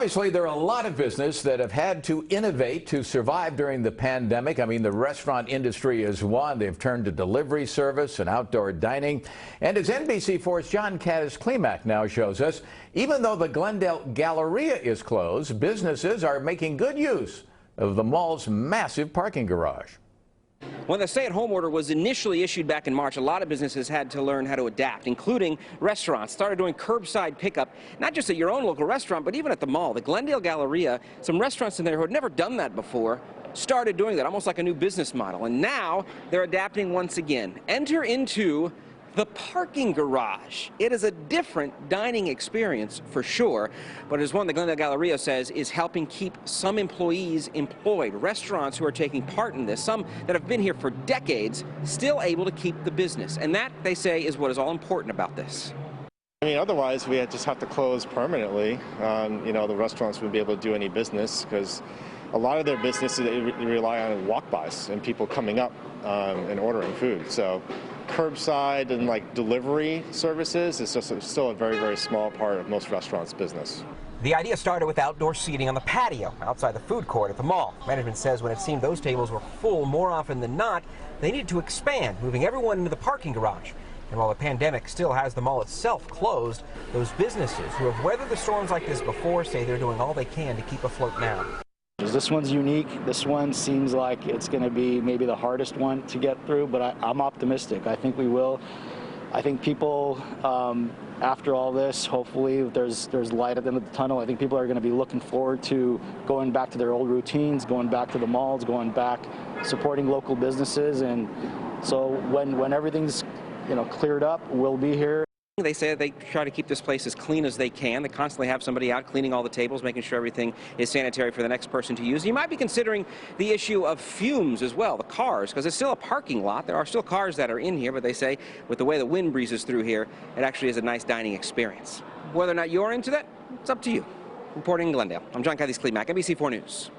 Obviously, there are a lot of businesses that have had to innovate to survive during the pandemic. I mean, the restaurant industry is one. They've turned to delivery service and outdoor dining. And as NBC4's John Klimak now shows us, even though the Glendale Galleria is closed, businesses are making good use of the mall's massive parking garage. When the stay-at-home order was initially issued back in March, a lot of businesses had to learn how to adapt, including restaurants. Started doing curbside pickup, not just at your own local restaurant, but even at the mall. The Glendale Galleria, some restaurants in there who had never done that before, started doing that, almost like a new business model. And now they're adapting once again. Enter into the parking garage. It is a different dining experience for sure, but it is one the Glendale Galleria says is helping keep some employees employed. Restaurants who are taking part in this, some that have been here for decades, still able to keep the business. And that, they say, is what is all important about this. I mean, otherwise we just have to close permanently. The restaurants wouldn't be able to do any business because a lot of their businesses rely on walk-bys and people coming up and ordering food. So curbside and delivery services is just still a very, very small part of most restaurants' business. The idea started with outdoor seating on the patio outside the food court at the mall. Management says when it seemed those tables were full more often than not, they needed to expand, moving everyone into the parking garage. And while the pandemic still has the mall itself closed, those businesses who have weathered the storms like this before say they're doing all they can to keep afloat now. This one's unique. This one seems like it's going to be maybe the hardest one to get through, but I'm optimistic. I think we will. I think people, after all this, hopefully there's light at the end of the tunnel. I think people are going to be looking forward to going back to their old routines, going back to the malls, going back, supporting local businesses. And so when everything's cleared up, we'll be here. They say they try to keep this place as clean as they can. They constantly have somebody out cleaning all the tables, making sure everything is sanitary for the next person to use. You might be considering the issue of fumes as well, the cars, because it's still a parking lot. There are still cars that are in here, but they say with the way the wind breezes through here, it actually is a nice dining experience. Whether or not you're into that, it's up to you. Reporting in Glendale, I'm John Klimak, NBC4 News.